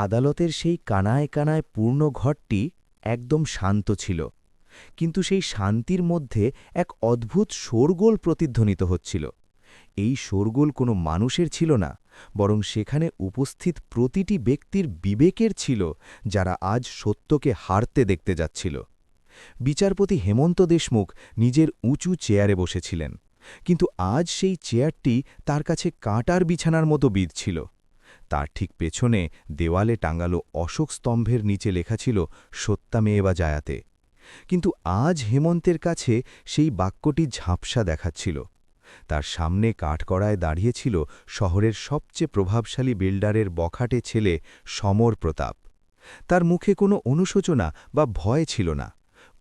আদালতের সেই কানায় কানায় পূর্ণ ঘরটি একদম শান্ত ছিল, কিন্তু সেই শান্তির মধ্যে এক অদ্ভুত শোরগোল প্রতিধ্বনিত হচ্ছিল। এই শোরগোল কোনো মানুষের ছিল না, বরং সেখানে উপস্থিত প্রতিটি ব্যক্তির বিবেকের ছিল, যারা আজ সত্যকে হারতে দেখতে যাচ্ছিল। বিচারপতি হেমন্ত দেশমুখ নিজের উঁচু চেয়ারে বসেছিলেন, কিন্তু আজ সেই চেয়ারটি তার কাছে কাঁটার বিছানার মতো বিঁধছিল। তার ঠিক পেছনে দেওয়ালে টাঙালো অশোক স্তম্ভের নিচে লেখা ছিল সত্যামেবা জায়াতে। কিন্তু আজ হেমন্তের কাছে সেই বাক্যটি ঝাপসা দেখাচ্ছিল। তার সামনে কাঠকড়ায় দাঁড়িয়েছিল শহরের সবচেয়ে প্রভাবশালী বিল্ডারের বখাটে ছেলে সমর প্রতাপ। তার মুখে কোনো অনুশোচনা বা ভয় ছিল না,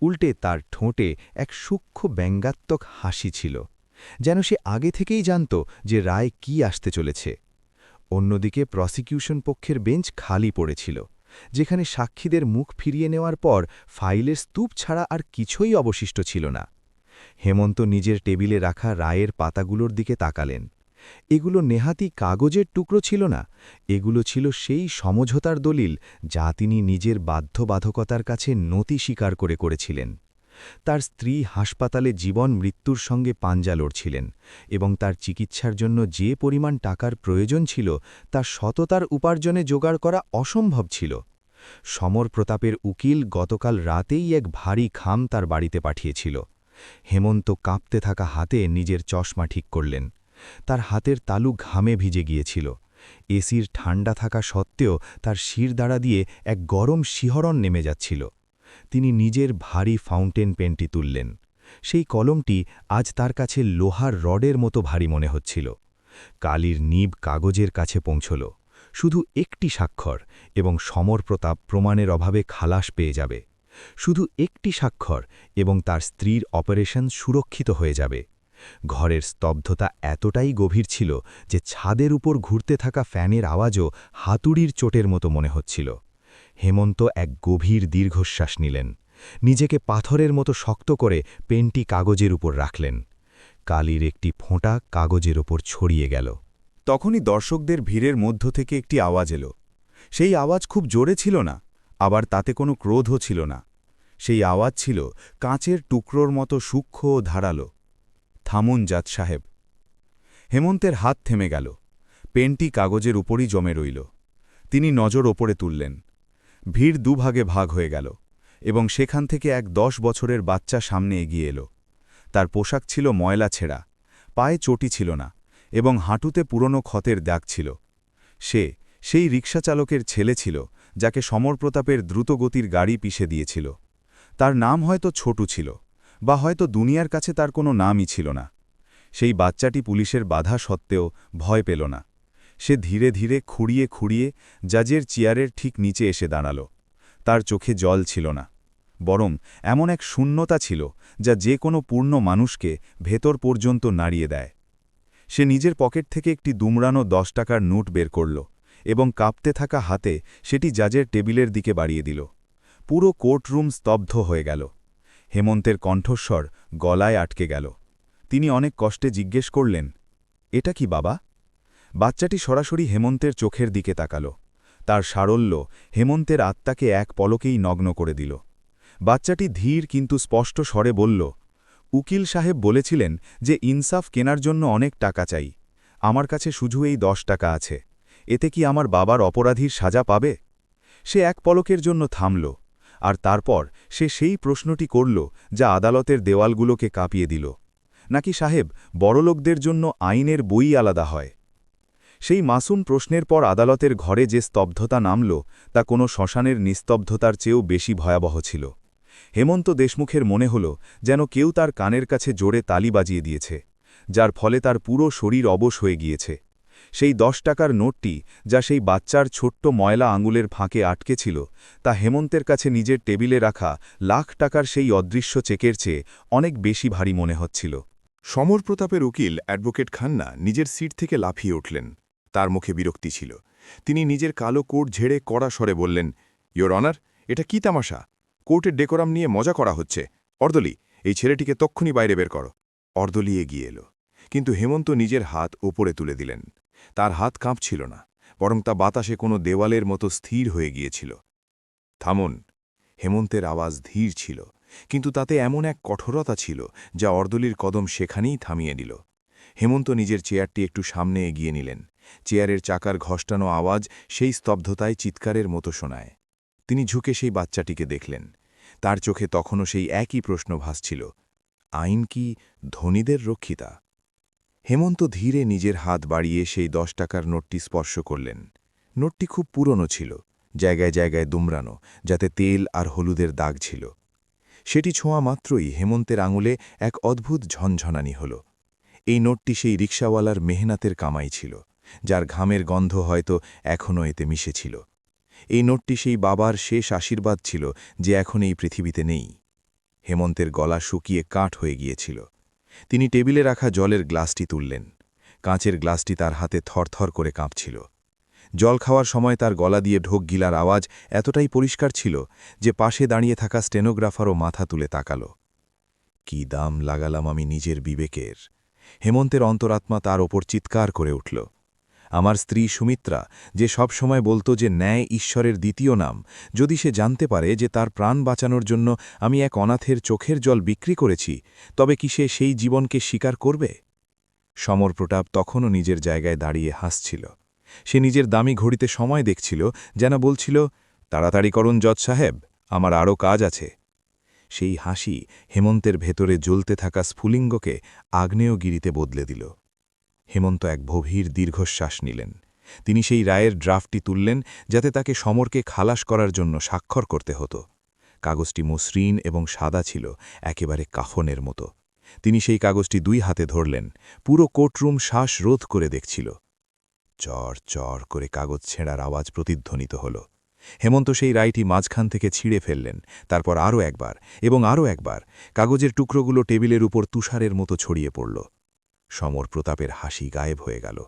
উল্টে তার ঠোঁটে এক সূক্ষ্ম ব্যঙ্গাত্মক হাসি ছিল, যেন সে আগে থেকেই জানত যে রায় কি আসতে চলেছে। অন্যদিকে প্রসিকিউশন পক্ষের বেঞ্চ খালি পড়েছিল, যেখানে সাক্ষীদের মুখ ফিরিয়ে নেওয়ার পর ফাইলের স্তূপ ছাড়া আর কিছুই অবশিষ্ট ছিল না। হেমন্ত নিজের টেবিলে রাখা রায়ের পাতাগুলোর দিকে তাকালেন। এগুলো নেহাতি কাগজের টুকরো ছিল না, এগুলো ছিল সেই সমঝোতার দলিল যা তিনি নিজের বাধ্যবাধকতার কাছে নতি স্বীকার করেছিলেন। তার স্ত্রী হাসপাতালে জীবন মৃত্যুর সঙ্গে পাঞ্জা লড়ছিলেন, এবং তার চিকিৎসার জন্য যে পরিমাণ টাকার প্রয়োজন ছিল তা সততার উপার্জনে জোগাড় করা অসম্ভব ছিল। সমর প্রতাপের উকিল গতকাল রাতেই এক ভারী খাম তার বাড়িতে পাঠিয়েছিল। হেমন্ত কাঁপতে থাকা হাতে নিজের চশমা ঠিক করলেন। তার হাতের তালু ঘামে ভিজে গিয়েছিল। এসির ঠান্ডা থাকা সত্ত্বেও তার শিরদাঁড়া দিয়ে এক গরম শিহরণ নেমে যাচ্ছিল। তিনি নিজের ভারী ফাউন্টেন পেনটি তুললেন। সেই কলমটি আজ তার কাছে লোহার রডের মতো ভারী মনে হচ্ছিল। কালির নিব কাগজের কাছে পৌঁছল। শুধু একটি স্বাক্ষর, এবং সমর প্রতাপ প্রমাণের অভাবে খালাস পেয়ে যাবে। শুধু একটি স্বাক্ষর, এবং তার স্ত্রীর অপারেশন সুরক্ষিত হয়ে যাবে। ঘরের স্তব্ধতা এতটাই গভীর ছিল যে ছাদের উপর ঘুরতে থাকা ফ্যানের আওয়াজও হাতুড়ির চোটের মতো মনে হচ্ছিল। হেমন্ত এক গভীর দীর্ঘশ্বাস নিলেন। নিজেকে পাথরের মতো শক্ত করে পেনটি কাগজের উপর রাখলেন। কালির একটি ফোঁটা কাগজের ওপর ছড়িয়ে গেল। তখনই দর্শকদের ভিড়ের মধ্য থেকে একটি আওয়াজ এলো। সেই আওয়াজ খুব জোরে ছিল না, আবার তাতে কোনো ক্রোধও ছিল না। সেই আওয়াজ ছিল কাঁচের টুকরোর মতো সূক্ষ্ম ও ধারালো। থামুন জাত সাহেব। হেমন্তের হাত থেমে গেল। পেনটি কাগজের উপরই জমে রইল। তিনি নজর ওপরে তুললেন। ভিড় দুভাগে ভাগ হয়ে গেল, এবং সেখান থেকে এক 10 বছরের বাচ্চা সামনে এগিয়ে এলো। তার পোশাক ছিল ময়লা ছেঁড়া, পায়ে চটি ছিল না, এবং হাঁটুতে পুরনো ক্ষতের দাগ ছিল। সেই রিকশাচালকের ছেলে ছিল যাকে সমর প্রতাপের দ্রুতগতির গাড়ি পিষে দিয়েছিল। তার নাম হয়তো ছোটু ছিল, বা হয়তো দুনিয়ার কাছে তার কোনো নামই ছিল না। সেই বাচ্চাটি পুলিশের বাধা সত্ত্বেও ভয় পেল না। সে ধীরে ধীরে খুঁড়িয়ে খুঁড়িয়ে জাজের চেয়ারের ঠিক নিচে এসে দাঁড়াল। তার চোখে জল ছিল না, বরং এমন এক শূন্যতা ছিল যা যে কোনো পূর্ণ মানুষকে ভেতর পর্যন্ত নাড়িয়ে দেয়। সে নিজের পকেট থেকে একটি দুমড়ানো 10 টাকার নোট বের করল, এবং কাঁপতে থাকা হাতে সেটি জাজের টেবিলের দিকে বাড়িয়ে দিল। পুরো কোর্টরুম স্তব্ধ হয়ে গেল। হেমন্তের কণ্ঠস্বর গলায় আটকে গেল। তিনি অনেক কষ্টে জিজ্ঞেস করলেন, এটা কি বাবা? বাচ্চাটি সরাসরি হেমন্তের চোখের দিকে তাকাল। তার সারল্য হেমন্তের আত্মাকে এক পলকেই নগ্ন করে দিল। বাচ্চাটি ধীর কিন্তু স্পষ্ট স্বরে বলল, উকিল সাহেব বলেছিলেন যে ইনসাফ কেনার জন্য অনেক টাকা চাই। আমার কাছে শুধু এই 10 টাকা আছে। এতে কি আমার বাবার অপরাধীর সাজা পাবে? সে এক পলকের জন্য থামল, আর তারপর সে সেই প্রশ্নটি করল যা আদালতের দেওয়ালগুলোকে কাঁপিয়ে দিল, নাকি সাহেব বড়লোকদের জন্য আইনের বই আলাদা হয়? সেই মাসুম প্রশ্নের পর আদালতের ঘরে যে স্তব্ধতা নামল তা কোনো শ্মশানের নিস্তব্ধতার চেয়েও বেশি ভয়াবহ ছিল। হেমন্ত দেশমুখের মনে হল যেন কেউ তার কানের কাছে জোরে তালি বাজিয়ে দিয়েছে, যার ফলে তার পুরো শরীর অবশ হয়ে গিয়েছে। সেই 10 টাকার নোটটি, যা সেই বাচ্চার ছোট্ট ময়লা আঙুলের ফাঁকে আটকে ছিল, তা হেমন্তের কাছে নিজের টেবিলে রাখা লাখ টাকার সেই অদৃশ্য চেকের চেয়ে অনেক বেশি ভারী মনে হচ্ছিল। সমর প্রতাপের উকিল অ্যাডভোকেট খান্না নিজের সিট থেকে লাফিয়ে উঠলেন। তার মুখে বিরক্তি ছিল। তিনি নিজের কালো কোট ঝেড়ে কড়া স্বরে বললেন, ইয়োর অনার, এটা কি তামাশা? কোর্টের ডেকোরাম নিয়ে মজা করা হচ্ছে। অর্দলি, এই ছেলেটিকে তক্ষুনি বাইরে বের করো। অর্দলি এগিয়ে এলো, কিন্তু হেমন্ত নিজের হাত ওপরে তুলে দিলেন। তার হাত কাঁপছিল না, বরং তা বাতাসে কোনো দেওয়ালের মতো স্থির হয়ে গিয়েছিল। থামুন। হেমন্তের আওয়াজ ধীর ছিল, কিন্তু তাতে এমন এক কঠোরতা ছিল যা অর্দলির কদম সেখানেই থামিয়ে দিল। হেমন্ত নিজের চেয়ারটি একটু সামনে এগিয়ে নিলেন। চেয়ারের চাকার ঘষ্টানো আওয়াজ সেই স্তব্ধতায় চিৎকারের মতো শোনায়। তিনি ঝুঁকে সেই বাচ্চাটিকে দেখলেন। তার চোখে তখনও সেই একই প্রশ্ন ভাসছিল, আইন কি ধনীদের রক্ষিতা? হেমন্ত ধীরে নিজের হাত বাড়িয়ে সেই 10 টাকার নোটটি স্পর্শ করলেন। নোটটি খুব পুরনো ছিল, জায়গায় জায়গায় দুমড়ানো, যাতে তেল আর হলুদের দাগ ছিল। সেটি ছোঁয়া মাত্রই হেমন্তের আঙুলে এক অদ্ভুত ঝনঝনানি হল। এই নোটটি সেই রিকশাওয়ালার মেহনাতের কামাই ছিল, যার ঘামের গন্ধ হয়তো এখনও এতে মিশেছিল। এই নোটটি সেই বাবার শেষ আশীর্বাদ ছিল, যে এখন এই পৃথিবীতে নেই। হেমন্তের গলা শুকিয়ে কাঠ হয়ে গিয়েছিল। তিনি টেবিলে রাখা জলের গ্লাসটি তুললেন। কাঁচের গ্লাসটি তার হাতে থরথর করে কাঁপছিল। জল খাওয়ার সময় তার গলা দিয়ে ঢোক গিলার আওয়াজ এতটাই পরিষ্কার ছিল যে পাশে দাঁড়িয়ে থাকা স্টেনোগ্রাফারও মাথা তুলে তাকাল। কি দাম লাগালাম আমি নিজের বিবেকের! হেমন্তের অন্তরাত্মা তার ওপর চিৎকার করে উঠল। আমার স্ত্রী সুমিত্রা, যে সব সময় বলতো যে ন্যায় ঈশ্বরের দ্বিতীয় নাম, যদি সে জানতে পারে যে তার প্রাণ বাঁচানোর জন্য আমি এক অনাথের চোখের জল বিক্রি করেছি, তবে কি সে সেই জীবনকে স্বীকার করবে? সমর প্রতাপ তখনও নিজের জায়গায় দাঁড়িয়ে হাসছিল। সে নিজের দামি ঘড়িতে সময় দেখছিল, যেন বলছিল, তাড়াতাড়ি করুন জজ সাহেব, আমার আরও কাজ আছে। সেই হাসি হেমন্তের ভেতরে জ্বলতে থাকা স্ফুলিঙ্গকে আগ্নেয়গিরিতে বদলে দিল। হেমন্ত এক গভীর দীর্ঘশ্বাস নিলেন। তিনি সেই রায়ের ড্রাফটটি তুললেন, যাতে তাকে সমরকে খালাস করার জন্য স্বাক্ষর করতে হতো। কাগজটি মসৃণ এবং সাদা ছিল, একেবারে কাফনের মতো। তিনি সেই কাগজটি 2 হাতে ধরলেন। পুরো কোর্টরুম শ্বাস রোধ করে দেখছিল। চর চর করে কাগজ ছেঁড়ার আওয়াজ প্রতিধ্বনিত হল। হেমন্ত সেই রায়টি মাঝখান থেকে ছিঁড়ে ফেললেন, তারপর আরও একবার এবং আরও একবার। কাগজের টুকরোগুলো টেবিলের উপর তুষারের মতো ছড়িয়ে পড়ল। সমর প্রতাপের হাসি গায়েব হয়ে গেল।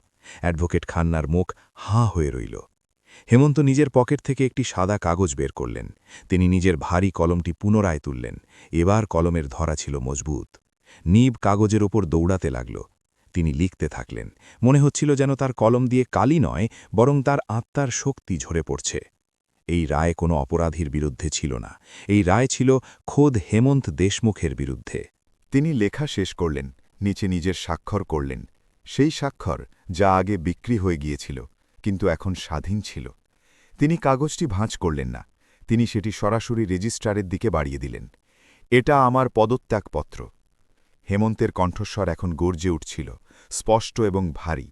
অ্যাডভোকেট খান্নার মুখ হাঁ হয়ে রইল। হেমন্ত নিজের পকেট থেকে একটি সাদা কাগজ বের করলেন। তিনি নিজের ভারী কলমটি পুনরায় তুললেন। এবার কলমের ধরা ছিল মজবুত। নিব কাগজের ওপর দৌড়াতে লাগল। তিনি লিখতে থাকলেন। মনে হচ্ছিল যেন তার কলম দিয়ে কালি নয়, বরং তার আত্মার শক্তি ঝরে পড়ছে। এই রায় কোনো অপরাধীর বিরুদ্ধে ছিল না। এই রায় ছিল খোদ হেমন্ত দেশমুখের বিরুদ্ধে। তিনি লেখা শেষ করলেন, নিচে নিজের স্বাক্ষর করলেন। সেই স্বাক্ষর যা আগে বিক্রি হয়ে গিয়েছিল, কিন্তু এখন স্বাধীন ছিল। তিনি কাগজটি ভাঁজ করলেন না। তিনি সেটি সরাসরি রেজিস্ট্রারের দিকে বাড়িয়ে দিলেন। এটা আমার পদত্যাগপত্র। হেমন্তের কণ্ঠস্বর এখন গর্জে উঠছিল, স্পষ্ট এবং ভারী।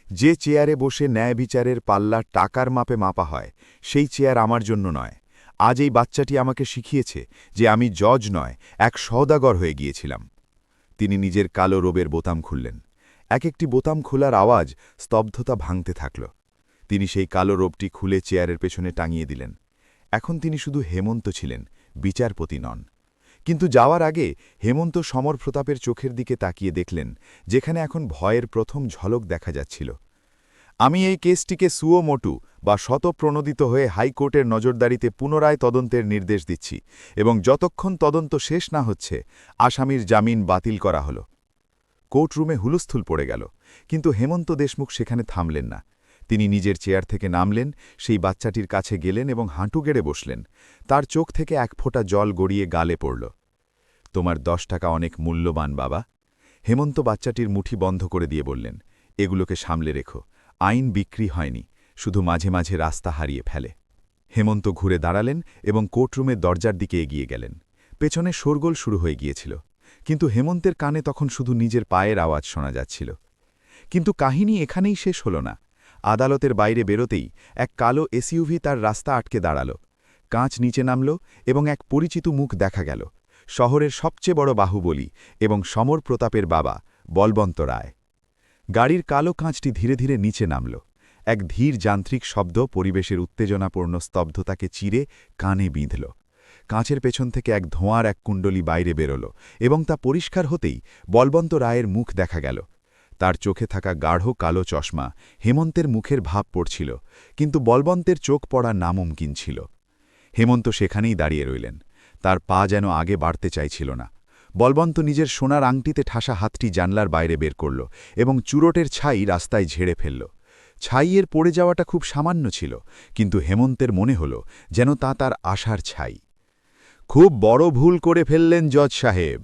যে চেয়ারে বসে ন্যায় বিচারের পাল্লা টাকার মাপে মাপা হয়, সেই চেয়ার আমার জন্য নয়। আজ এই বাচ্চাটি আমাকে শিখিয়েছে যে আমি জজ নয়, এক সওদাগর হয়ে গিয়েছিলাম। তিনি নিজের কালো রোবের বোতাম খুললেন। এক একটি বোতাম খোলার আওয়াজ স্তব্ধতা ভাঙতে থাকল। তিনি সেই কালো রোবটি খুলে চেয়ারের পেছনে টাঙিয়ে দিলেন। এখন তিনি শুধু হেমন্ত ছিলেন, বিচারপতি নন। কিন্তু যাওয়ার আগে হেমন্ত সমর প্রতাপের চোখের দিকে তাকিয়ে দেখলেন, যেখানে এখন ভয়ের প্রথম ঝলক দেখা যাচ্ছিল। আমি এই কেসটিকে সুও মোটু বা শতপ্রণোদিত হয়ে হাইকোর্টের নজরদারিতে পুনরায় তদন্তের নির্দেশ দিচ্ছি, এবং যতক্ষণ তদন্ত শেষ না হচ্ছে, আসামির জামিন বাতিল করা হল। কোর্টরুমে হুলস্থুল পড়ে গেল, কিন্তু হেমন্ত দেশমুখ সেখানে থামলেন না। তিনি নিজের চেয়ার থেকে নামলেন, সেই বাচ্চাটির কাছে গেলেন এবং হাঁটু গেড়ে বসলেন। তার চোখ থেকে এক ফোঁটা জল গড়িয়ে গালে পড়ল। তোমার 10 টাকা অনেক মূল্যবান বাবা। হেমন্ত বাচ্চাটির মুঠি বন্ধ করে দিয়ে বললেন, এগুলোকে সামলে রেখো। আইন বিক্রি হয়নি, শুধু মাঝে মাঝে রাস্তা হারিয়ে ফেলে। হেমন্ত ঘুরে দাঁড়ালেন এবং কোর্টরুমের দরজার দিকে এগিয়ে গেলেন। পেছনে শোরগোল শুরু হয়ে গিয়েছিল, কিন্তু হেমন্তের কানে তখন শুধু নিজের পায়ের আওয়াজ শোনা যাচ্ছিল। কিন্তু কাহিনী এখানেই শেষ হল না। আদালতের বাইরে বেরোতেই এক কালো এসইউভি তার রাস্তা আটকে দাঁড়াল। কাঁচ নিচে নামল এবং এক পরিচিত মুখ দেখা গেল, শহরের সবচেয়ে বড় বাহুবলী এবং সমর প্রতাপের বাবা বলবন্ত রায়। গাড়ির কালো কাঁচটি ধীরে ধীরে নিচে নামল। এক ধীর যান্ত্রিক শব্দ পরিবেশের উত্তেজনাপূর্ণ স্তব্ধতাকে চিরে কানে বিঁধল। কাঁচের পেছন থেকে এক ধোঁয়ার এক কুণ্ডলী বাইরে বেরোল এবং তা পরিষ্কার হতেই বলবন্ত রায়ের মুখ দেখা গেল। তার চোখে থাকা গাঢ় কালো চশমা হেমন্তের মুখের ভাব পড়ছিল, কিন্তু বলবন্তের চোখ পড়া নামুমকিন ছিল। হেমন্ত সেখানেই দাঁড়িয়ে রইলেন। তার পা যেন আগে বাড়তে চাইছিল না। বলবন্ত নিজের সোনার আংটিতে ঠাসা হাতটি জানলার বাইরে বের করল এবং চুরোটের ছাই রাস্তায় ঝেড়ে ফেলল। ছাইয়ের পড়ে যাওয়াটা খুব সামান্য ছিল, কিন্তু হেমন্তের মনে হল যেন তা তার আশার ছাই। খুব বড় ভুল করে ফেললেন জজ সাহেব।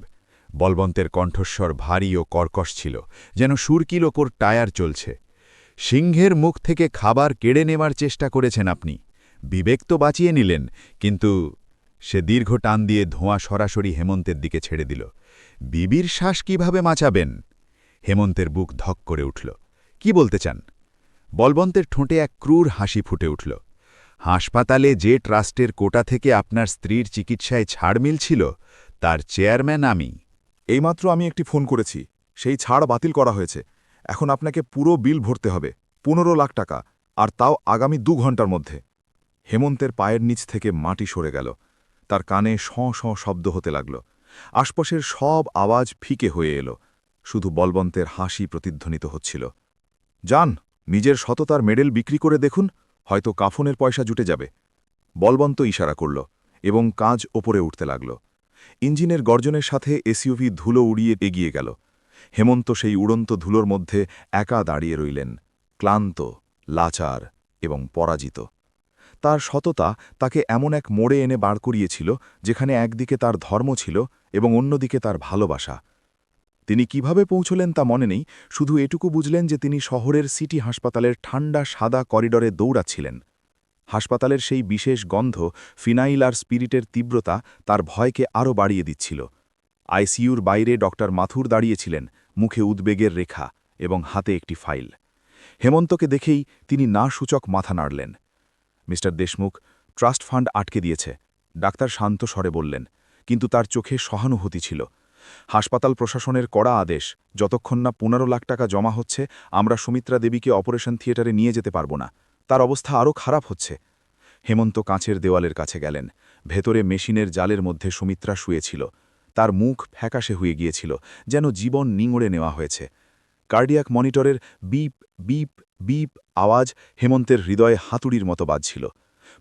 বলবন্তের কণ্ঠস্বর ভারী ও কর্কশ ছিল, যেন সুরকিলোকোর টায়ার চলছে। সিংহের মুখ থেকে খাবার কেড়ে নেওয়ার চেষ্টা করেছেন আপনি। বিবেক তো বাঁচিয়ে নিলেন, কিন্তু সে দীর্ঘ টান দিয়ে ধোঁয়া সরাসরি হেমন্তের দিকে ছেড়ে দিল। বিবির শ্বাস কিভাবে বাঁচাবেন? হেমন্তের বুক ধক করে উঠল। কি বলতে চান? বলবন্তের ঠোঁটে এক ক্রূর হাসি ফুটে উঠল। হাসপাতালে যে ট্রাস্টের কোটা থেকে আপনার স্ত্রীর চিকিৎসায় ছাড় মিলছিল, তার চেয়ারম্যান আমি। এইমাত্র আমি একটি ফোন করেছি, সেই ছাড় বাতিল করা হয়েছে। এখন আপনাকে পুরো বিল ভরতে হবে, 15 লাখ টাকা, আর তাও আগামী 2 ঘন্টার মধ্যে। হেমন্তের পায়ের নিচ থেকে মাটি সরে গেল, তার কানে শঁ শঁ শব্দ হতে লাগল। আশপাশের সব আওয়াজ ফিকে হয়ে এলো, শুধু বলবন্তের হাসি প্রতিধ্বনিত হচ্ছিল। যান, নিজের সততার মেডেল বিক্রি করে দেখুন, হয়তো কাফনের পয়সা জুটে যাবে। বলবন্ত ইশারা করল এবং কাজ ওপরে উঠতে লাগল। ইঞ্জিনের গর্জনের সাথে এসইউভি ধুলো উড়িয়ে এগিয়ে গেল। হেমন্ত সেই উড়ন্ত ধুলোর মধ্যে একা দাঁড়িয়ে রইলেন, ক্লান্ত, লাচার এবং পরাজিত। তার সততা তাকে এমন এক মোড়ে এনে বার করিয়েছিল যেখানে একদিকে তার ধর্ম ছিল এবং অন্যদিকে তার ভালোবাসা। তিনি কিভাবে পৌঁছলেন তা মনে নেই, শুধু এটুকু বুঝলেন যে তিনি শহরের সিটি হাসপাতালের ঠান্ডা সাদা করিডরে দৌড়াচ্ছিলেন। হাসপাতালের সেই বিশেষ গন্ধ, ফিনাইল আর স্পিরিটের তীব্রতা তার ভয়কে আরও বাড়িয়ে দিচ্ছিল। আইসিইউর বাইরে ডক্টর মাথুর দাঁড়িয়েছিলেন, মুখে উদ্বেগের রেখা এবং হাতে একটি ফাইল। হেমন্তকে দেখেই তিনি না সূচক মাথা নাড়লেন। মিস্টার দেশমুখ, ট্রাস্ট ফান্ড আটকে দিয়েছে, ডাক্তার শান্ত স্বরে বললেন, কিন্তু তার চোখে সহানুভূতি ছিল। হাসপাতাল প্রশাসনের কড়া আদেশ, যতক্ষণ না 15 লাখ টাকা জমা হচ্ছে আমরা সুমিত্রা দেবীকে অপারেশন থিয়েটারে নিয়ে যেতে পারব না। তার অবস্থা আরও খারাপ হচ্ছে। হেমন্ত কাঁচের দেওয়ালের কাছে গেলেন। ভেতরে মেশিনের জালের মধ্যে সুমিত্রা শুয়েছিল। তার মুখ ফ্যাকাশে হয়ে গিয়েছিল, যেন জীবন নিঙড়ে নেওয়া হয়েছে। কার্ডিয়াক মনিটরের বিপ বিপ বিপ আওয়াজ হেমন্তের হৃদয়ে হাতুড়ির মতো বাজছিল।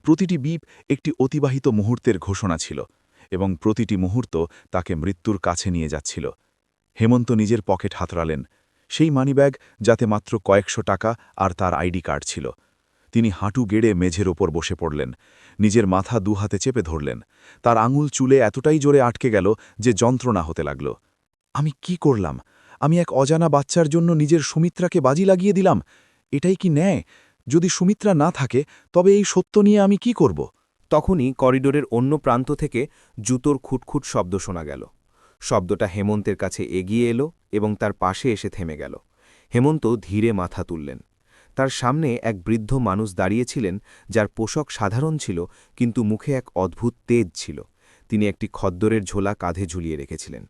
প্রতিটি বিপ একটি অতিবাহিত মুহূর্তের ঘোষণা ছিল, এবং প্রতিটি মুহূর্ত তাকে মৃত্যুর কাছে নিয়ে যাচ্ছিল। হেমন্ত নিজের পকেট হাতড়ালেন, সেই মানিব্যাগ যাতে মাত্র কয়েকশো টাকা আর তার আইডি কার্ড ছিল। তিনি হাঁটু গেড়ে মেঝের ওপর বসে পড়লেন, নিজের মাথা দুহাতে চেপে ধরলেন। তার আঙুল চুলে এতটাই জোরে আটকে গেল যে যন্ত্রণা হতে লাগল। আমি কি করলাম? আমি এক অজানা বাচ্চার জন্য নিজের সুমিত্রাকে বাজি লাগিয়ে দিলাম। এটাই কি ন্যায়? যদি সুমিত্রা না থাকে তবে এই সত্য নিয়ে আমি কি করব? তখনই করিডোরের অন্য প্রান্ত থেকে জুতোর খুটখুট শব্দ শোনা গেল। শব্দটা হেমন্তের কাছে এগিয়ে এলো এবং তার পাশে এসে থেমে গেল। হেমন্ত ধীরে মাথা তুললেন। তার সামনে এক বৃদ্ধ মানুষ দাঁড়িয়েছিলেন, যার পোশাক সাধারণ ছিল, কিন্তু মুখে এক অদ্ভুত তেজ ছিল। তিনি একটি খদ্দরের ঝোলা কাঁধে ঝুলিয়ে রেখেছিলেন।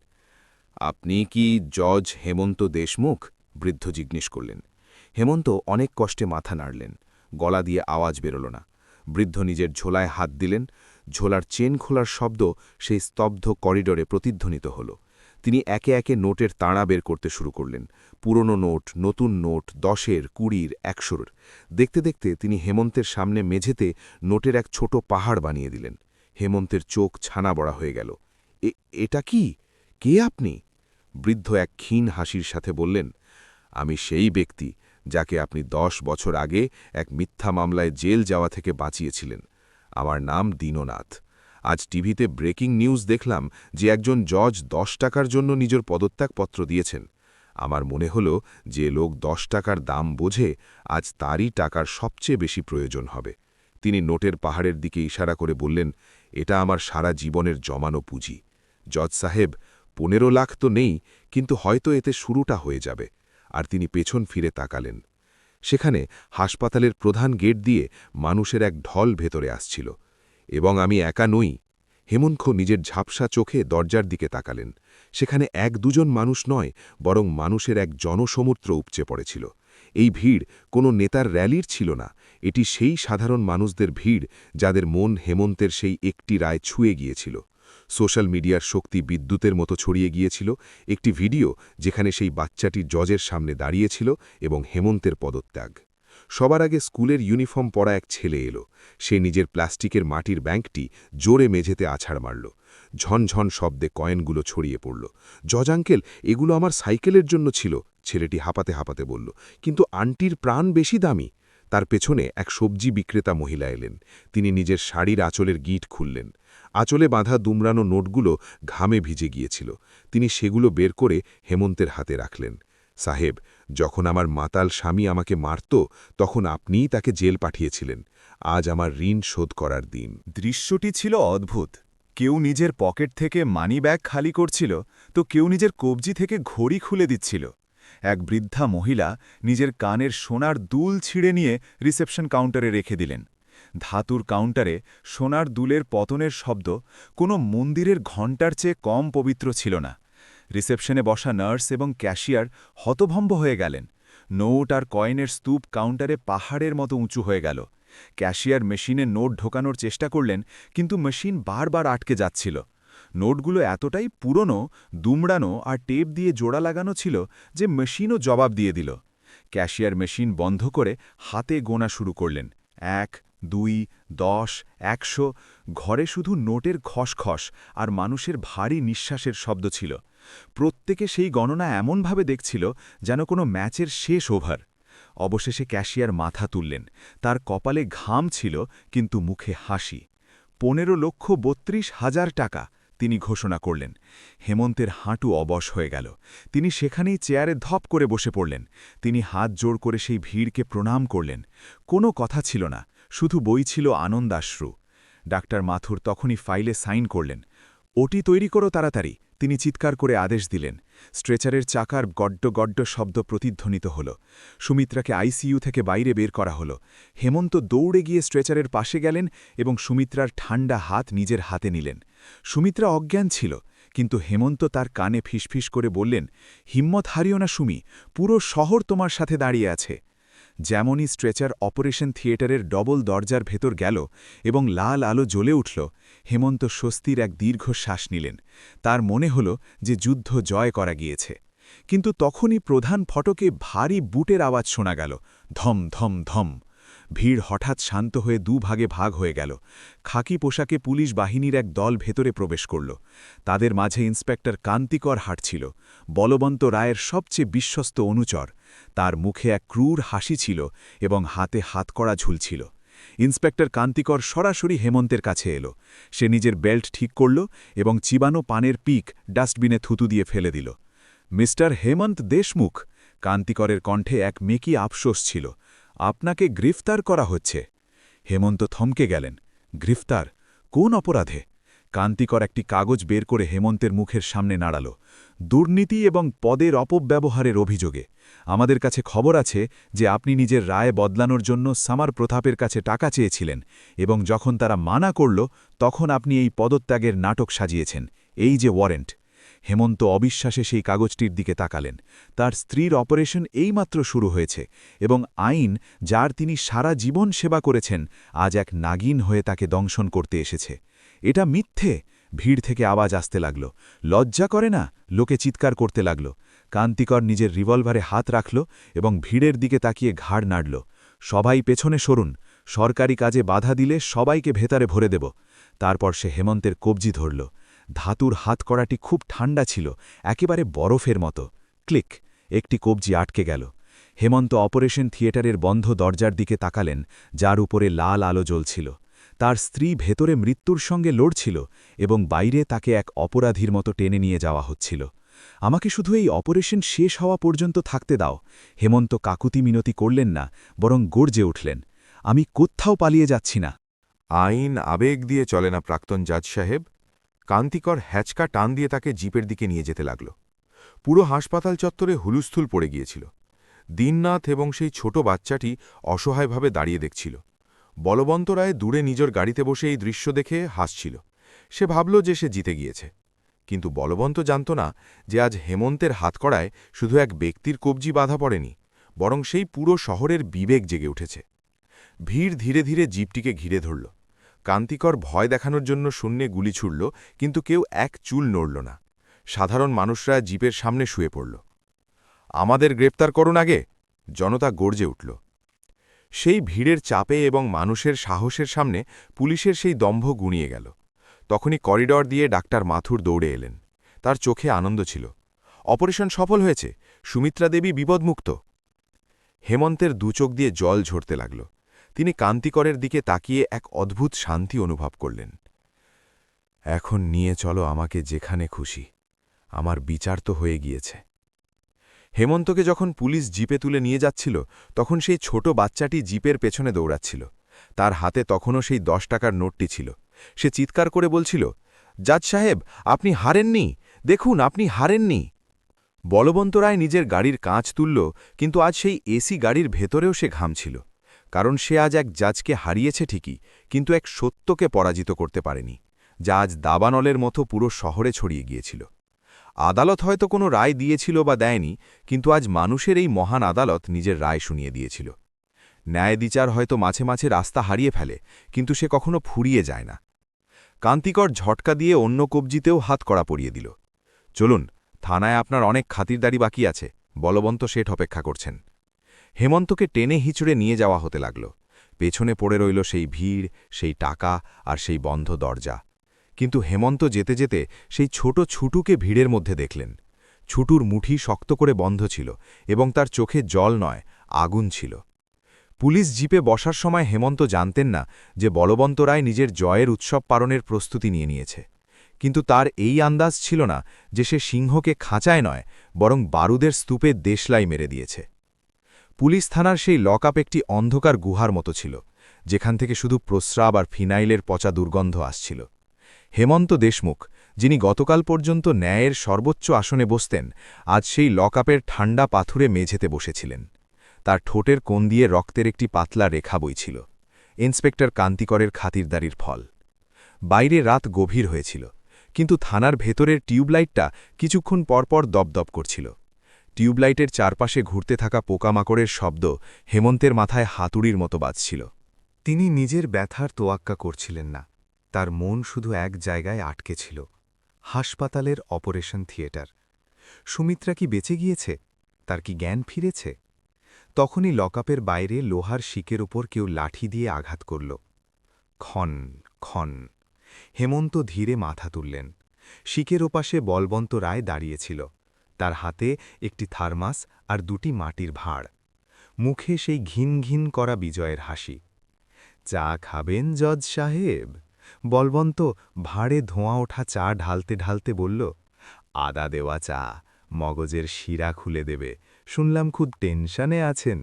আপনি কি জজ হেমন্ত দেশমুখ? বৃদ্ধ জিজ্ঞেস করলেন। হেমন্ত অনেক কষ্টে মাথা নাড়লেন। গলা দিয়ে আওয়াজ বেরোল না। বৃদ্ধ নিজের ঝোলায় হাত দিলেন। ঝোলার চেন খোলার শব্দ সেই স্তব্ধ করিডোরে প্রতিধ্বনিত হল। তিনি একে একে নোটের তাড়া বের করতে শুরু করলেন। পুরনো নোট, নতুন নোট, 10-এর, 20-র, 100-র। দেখতে দেখতে তিনি হেমন্তের সামনে মেঝেতে নোটের এক ছোট পাহাড় বানিয়ে দিলেন। হেমন্তের চোখ ছানা বড়া হয়ে গেল। এটা কি? কে আপনি? বৃদ্ধ এক ক্ষীণ হাসির সাথে বললেন, আমি সেই ব্যক্তি যাকে আপনি 10 বছর আগে এক মিথ্যা মামলায় জেল যাওয়া থেকে বাঁচিয়েছিলেন। আমার নাম দীননাথ। আজ টিভিতে ব্রেকিং নিউজ দেখলাম যে একজন জজ 10 টাকার জন্য নিজের পদত্যাগপত্র দিয়েছেন। আমার মনে হল যে লোক 10 টাকার দাম বোঝে, আজ তারই টাকার সবচেয়ে বেশি প্রয়োজন হবে। তিনি নোটের পাহাড়ের দিকে ইশারা করে বললেন, এটা আমার সারা জীবনের জমানো পুঁজি। জজ সাহেব, 15 লাখ তো নেই, কিন্তু হয়তো এতে শুরুটা হয়ে যাবে। আর তিনি পেছন ফিরে তাকালেন। সেখানে হাসপাতালের প্রধান গেট দিয়ে মানুষের এক ঢল ভেতরে আসছিল। এবং আমি একা নই। হেমন্ত নিজের ঝাপসা চোখে দরজার দিকে তাকালেন। সেখানে 1-2 মানুষ নয়, বরং মানুষের এক জনসমুদ্র উপচে পড়েছিল। এই ভিড় কোনো নেতার র্যালির ছিল না, এটি সেই সাধারণ মানুষদের ভিড় যাদের মন হেমন্তের সেই একটি রায় ছুঁয়ে গিয়েছিল। সোশ্যাল মিডিয়ার শক্তি বিদ্যুতের মতো ছড়িয়ে গিয়েছিল। একটি ভিডিও যেখানে সেই বাচ্চাটি জজের সামনে দাঁড়িয়েছিল এবং হেমন্তের পদত্যাগ। সবার আগে স্কুলের ইউনিফর্ম পরা এক ছেলে এলো। সে নিজের প্লাস্টিকের মাটির ব্যাংকটি জোরে মেঝেতে আছাড় মারল। ঝনঝন শব্দে কয়েনগুলো ছড়িয়ে পড়ল। জজ আঙ্কেল, এগুলো আমার সাইকেলের জন্য ছিল, ছেলেটি হাঁপাতে হাঁপাতে বলল, কিন্তু আন্টির প্রাণ বেশি দামি। তার পেছনে এক সবজি বিক্রেতা মহিলা এলেন। তিনি নিজের শাড়ির আঁচলের গিঁট খুললেন। আঁচলে বাঁধা দুমড়ানো নোটগুলো ঘামে ভিজে গিয়েছিল। তিনি সেগুলো বের করে হেমন্তের হাতে রাখলেন। সাহেব, যখন আমার মাতাল স্বামী আমাকে মারত, তখন আপনিই তাকে জেল পাঠিয়েছিলেন। আজ আমার ঋণ শোধ করার দিন। দৃশ্যটি ছিল অদ্ভুত। কেউ নিজের পকেট থেকে মানিব্যাগ খালি করছিল, তো কেউ নিজের কবজি থেকে ঘড়ি খুলে দিচ্ছিল। এক বৃদ্ধা মহিলা নিজের কানের সোনার দুল ছিঁড়ে নিয়ে রিসেপশন কাউন্টারে রেখে দিলেন। ধাতুর কাউন্টারে সোনার দুলের পতনের শব্দ কোনো মন্দিরের ঘণ্টার চেয়ে কম পবিত্র ছিল না। রিসেপশনে বসা নার্স এবং ক্যাশিয়ার হতভম্ব হয়ে গেলেন। নোট আর কয়েনের স্তূপ কাউন্টারে পাহাড়ের মতো উঁচু হয়ে গেল। ক্যাশিয়ার মেশিনে নোট ঢোকানোর চেষ্টা করলেন, কিন্তু মেশিন বারবার আটকে যাচ্ছিল। নোটগুলো এতটাই পুরনো, দুমড়ানো আর টেপ দিয়ে জোড়া লাগানো ছিল যে মেশিনও জবাব দিয়ে দিল। ক্যাশিয়ার মেশিন বন্ধ করে হাতে গোনা শুরু করলেন। 1, 2, 10, 100। ঘরে শুধু নোটের খসখস আর মানুষের ভারী নিঃশ্বাসের শব্দ ছিল। প্রত্যেকে সেই গণনা এমনভাবে দেখছিল যেন কোনো ম্যাচের শেষ ওভার। অবশেষে ক্যাশিয়ার মাথা তুললেন। তার কপালে ঘাম ছিল, কিন্তু মুখে হাসি। 15,32,000 টাকা, তিনি ঘোষণা করলেন। হেমন্তের হাঁটু অবশ হয়ে গেল। তিনি সেখানেই চেয়ারে ধপ করে বসে পড়লেন। তিনি হাত জোড় করে সেই ভিড়কে প্রণাম করলেন। কোনো কথা ছিল না, শুধু বইছিল আনন্দাশ্রু। ডাক্তার মাথুর তখনই ফাইলে সাইন করলেন। ওটি তৈরি করো তাড়াতাড়ি, তিনি চিৎকার করে আদেশ দিলেন। স্ট্রেচারের চাকার গড্ড গড্ড শব্দ প্রতিধ্বনিত হল। সুমিত্রাকে আইসিইউ থেকে বাইরে বের করা হল। হেমন্ত দৌড়ে গিয়ে স্ট্রেচারের পাশে গেলেন এবং সুমিত্রার ঠান্ডা হাত নিজের হাতে নিলেন। সুমিত্রা অজ্ঞান ছিল, কিন্তু হেমন্ত তার কানে ফিসফিস করে বললেন, হিম্মত হারিও না সুমি, পুরো শহর তোমার সাথে দাঁড়িয়ে আছে। যেমনই স্ট্রেচার অপারেশন থিয়েটারের ডবল দরজার ভেতর গেল এবং লাল আলো জ্বলে উঠল, হেমন্ত স্বস্তির এক দীর্ঘ শ্বাস নিলেন। তার মনে হল যে যুদ্ধ জয় করা গিয়েছে। কিন্তু তখনই প্রধান ফটকে ভারী বুটের আওয়াজ শোনা গেল, ধম ধম ধম। ভিড় হঠাৎ শান্ত হয়ে দুভাগে ভাগ হয়ে গেল। খাকি পোশাকে পুলিশ বাহিনীর এক দল ভেতরে প্রবেশ করল। তাদের মাঝে ইন্সপেক্টর কান্তিকর হাঁটছিল, বলবন্ত রায়ের সবচেয়ে বিশ্বস্ত অনুচর। তার মুখে এক ক্রূর হাসি ছিল এবং হাতে হাতকড়া ঝুলছিল। ইন্সপেক্টর কান্তিকর সরাসরি হেমন্তের কাছে এলো। সে নিজের বেল্ট ঠিক করল এবং চিবানো পানের পিক ডাস্টবিনে থুতু দিয়ে ফেলে দিল। মিস্টার হেমন্ত দেশমুখ, কান্তিকরের কণ্ঠে এক মেকি আফসোস ছিল, আপনাকে গ্রেফতার করা হচ্ছে। হেমন্ত থমকে গেলেন। গ্রেফতার? কোন অপরাধে? কান্তিকর একটি কাগজ বের করে হেমন্তের মুখের সামনে নাড়াল। দুর্নীতি এবং পদের অপব্যবহারের অভিযোগে। আমাদের কাছে খবর আছে যে আপনি নিজের রায় বদলানোর জন্য সামার প্রতাপের কাছে টাকা চেয়েছিলেন, এবং যখন তারা মানা করল তখন আপনি এই পদত্যাগের নাটক সাজিয়েছেন। এই যে ওয়ারেন্ট। হেমন্ত অবিশ্বাসে সেই কাগজটির দিকে তাকালেন। তার স্ত্রীর অপারেশন এইমাত্র শুরু হয়েছে, এবং আইন, যার তিনি সারা জীবন সেবা করেছেন, আজ এক নাগিন হয়ে তাকে দংশন করতে এসেছে। এটা মিথ্যে। ভিড় থেকে আওয়াজ আসতে লাগল। লজ্জা করে না? লোকে চিৎকার করতে লাগল। কান্তিকর নিজের রিভলভারে হাত রাখল এবং ভিড়ের দিকে তাকিয়ে ঘাড় নাড়ল। সবাই পেছনে সরুন, সরকারি কাজে বাধা দিলে সবাইকে ভেতরে ভরে দেব। তারপর সে হেমন্তের কবজি ধরল। ধাতুর হাতকড়াটি খুব ঠান্ডা ছিল, একেবারে বরফের মতো। ক্লিক, একটি কবজি আটকে গেল। হেমন্ত অপারেশন থিয়েটারের বন্ধ দরজার দিকে তাকালেন, যার উপরে লাল আলো জ্বলছিল। তার স্ত্রী ভেতরে মৃত্যুর সঙ্গে লড়ছিল এবং বাইরে তাকে এক অপরাধীর মতো টেনে নিয়ে যাওয়া হচ্ছিল। আমাকে শুধু এই অপারেশন শেষ হওয়া পর্যন্ত থাকতে দাও। হেমন্ত কাকুতি মিনতি করলেন না, বরং গর্জে উঠলেন, আমি কোত্থাও পালিয়ে যাচ্ছি না। আইন আবেগ দিয়ে চলে না, প্রাক্তন জাজ সাহেব। কান্তিকর হ্যাচকা টান দিয়ে তাকে জিপের দিকে নিয়ে যেতে লাগল। পুরো হাসপাতাল চত্বরে হুলুস্থুল পড়ে গিয়েছিল। দীননাথ এবং সেই ছোট বাচ্চাটি অসহায়ভাবে দাঁড়িয়ে দেখছিল। বলবন্ত রায় দূরে নিজের গাড়িতে বসে এই দৃশ্য দেখে হাসছিল। সে ভাবল যে সে জিতে গিয়েছে। কিন্তু বলবন্ত জানত না যে আজ হেমন্তের হাতকড়ায় শুধু এক ব্যক্তির কবজি বাধা পড়েনি, বরং সেই পুরো শহরের বিবেক জেগে উঠেছে। ভিড় ধীরে ধীরে জিপটিকে ঘিরে ধরল। কান্তিকর ভয় দেখানোর জন্য শূন্যে গুলি ছুড়ল, কিন্তু কেউ এক চুল নড়ল না। সাধারণ মানুষরা জিপের সামনে শুয়ে পড়ল। আমাদের গ্রেপ্তার করুন আগে, জনতা গর্জে উঠল। সেই ভিড়ের চাপে এবং মানুষের সাহসের সামনে পুলিশের সেই দম্ভ গুঁড়িয়ে গেল। তখনই করিডর দিয়ে ডাক্তার মাথুর দৌড়ে এলেন। তার চোখে আনন্দ ছিল। অপারেশন সফল হয়েছে, সুমিত্রা দেবী বিপদমুক্ত। হেমন্তের দুচোখ দিয়ে জল ঝরতে লাগল। তিনি কান্তিকরের দিকে তাকিয়ে এক অদ্ভুত শান্তি অনুভব করলেন। এখন নিয়ে চলো আমাকে যেখানে খুশি, আমার বিচার তো হয়ে গিয়েছে। হেমন্তকে যখন পুলিশ জিপে তুলে নিয়ে যাচ্ছিল, তখন সেই ছোট বাচ্চাটি জিপের পেছনে দৌড়াচ্ছিল। তার হাতে তখনও সেই 10 টাকার নোটটি ছিল। সে চিৎকার করে বলছিল, জাজ সাহেব, আপনি হারেননি, দেখুন আপনি হারেননি। বলবন্ত রায় নিজের গাড়ির কাঁচ তুলল, কিন্তু আজ সেই এসি গাড়ির ভেতরেও সে ঘামছিল। কারণ সে আজ এক জাজকে হারিয়েছে ঠিকই, কিন্তু এক সত্যকে পরাজিত করতে পারেনি, যা আজ দাবানলের মতো পুরো শহরে ছড়িয়ে গিয়েছিল। আদালত হয়তো কোনো রায় দিয়েছিল বা দেয়নি, কিন্তু আজ মানুষের এই মহান আদালত নিজের রায় শুনিয়ে দিয়েছিল। ন্যায় বিচার হয়তো মাঝে মাঝে রাস্তা হারিয়ে ফেলে, কিন্তু সে কখনো ফুরিয়ে যায় না। কান্তিকর ঝটকা দিয়ে অন্য কবজিতেও হাত কড়া পরিয়ে দিল। চলুন, থানায় আপনার অনেক খাতিরদারি বাকি আছে, বলবন্ত শেঠ অপেক্ষা করছেন। হেমন্তকে টেনে হিচড়ে নিয়ে যাওয়া হতে লাগল। পেছনে পড়ে রইল সেই ভিড়, সেই টাকা আর সেই বন্ধ দরজা। কিন্তু হেমন্ত যেতে যেতে সেই ছোট ছুটুকে ভিড়ের মধ্যে দেখলেন। ছুটুর মুঠি শক্ত করে বন্ধ ছিল এবং তার চোখে জল নয়, আগুন ছিল। পুলিশ জিপে বসার সময় হেমন্ত জানতেন না যে বলবন্ত রায় নিজের জয়ের উৎসব পালনের প্রস্তুতি নিয়ে নিয়েছে। কিন্তু তার এই আন্দাজ ছিল না যে সে সিংহকে খাঁচায় নয়, বরং বারুদের স্তূপে দেশলাই মেরে দিয়েছে। পুলিশ থানার সেই লকআপ একটি অন্ধকার গুহার মতো ছিল, যেখান থেকে শুধু প্রস্রাব আর ফিনাইলের পচা দুর্গন্ধ আসছিল। হেমন্ত দেশমুখ, যিনি গতকাল পর্যন্ত ন্যায়ের সর্বোচ্চ আসনে বসতেন, আজ সেই লকআপের ঠান্ডা পাথুরে মেঝেতে বসেছিলেন। তার ঠোঁটের কোণ দিয়ে রক্তের একটি পাতলা রেখা বইছিল। ইন্সপেক্টর কান্তিকরের খাতিরদারির ফল। বাইরে রাত গভীর হয়েছিল, কিন্তু থানার ভেতরের টিউবলাইটটা কিছুক্ষণ পরপর দপদপ করছিল। টিউবলাইটের চারপাশে ঘুরতে থাকা পোকামাকড়ের শব্দ হেমন্তের মাথায় হাতুড়ির মতো বাজছিল। তিনি নিজের ব্যথার তোয়াক্কা করছিলেন না। তার মন শুধু এক জায়গায় আটকে ছিল, হাসপাতালের অপারেশন থিয়েটার। সুমিত্রা কি বেঁচে গিয়েছে? তার কি জ্ঞান ফিরেছে? তখনই লকআপের বাইরে লোহার শিকের উপর কেউ লাঠি দিয়ে আঘাত করল। খন খন। হেমন্ত ধীরে মাথা তুললেন। শিকের ওপাশে বলবন্ত রায় দাঁড়িয়েছিল। তার হাতে একটি থার্মাস আর 2টি মাটির ভাঁড়। মুখে সেই ঘিন ঘিন করা বিজয়ের হাসি। চা খাবেন জজ সাহেব? বলবন্ত ভাঁড়ে ধোঁয়া ওঠা চা ঢালতে ঢালতে বলল, আদা দেওয়া চা, মগজের শিরা খুলে দেবে, শুনলাম খুব টেনশনে আছেন।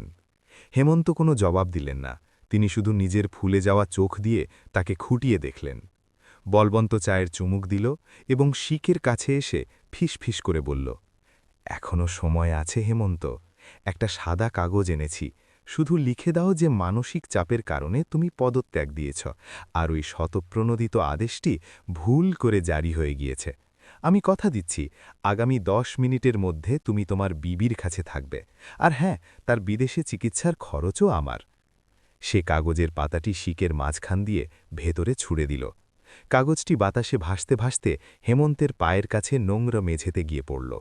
হেমন্ত কোনো জবাব দিলেন না। তিনি শুধু নিজের ফুলে যাওয়া চোখ দিয়ে তাকে খুঁটিয়ে দেখলেন। বলবন্ত চায়ের চুমুক দিল এবং শিকের কাছে এসে ফিস করে বলল, এখনো সময় আছে হেমন্ত, একটা সাদা কাগজ এনেছি, শুধু লিখে দাও যে মানসিক চাপের কারণে তুমি পদত্যাগ দিয়েছ, আর ওই শতপ্রণোদিত আদেশটি ভুল করে জারি হয়ে গিয়েছে। আমি কথা দিচ্ছি, আগামী 10 মিনিটের মধ্যে তুমি তোমার বিবির কাছে থাকবে, আর হ্যাঁ, তার বিদেশে চিকিৎসার খরচও আমার। সে কাগজের পাতাটি শিকের মাঝখান দিয়ে ভেতরে ছুড়ে দিল। কাগজটি বাতাসে ভাসতে ভাসতে হেমন্তের পায়ের কাছে নোংরা মেঝেতে গিয়ে পড়ল।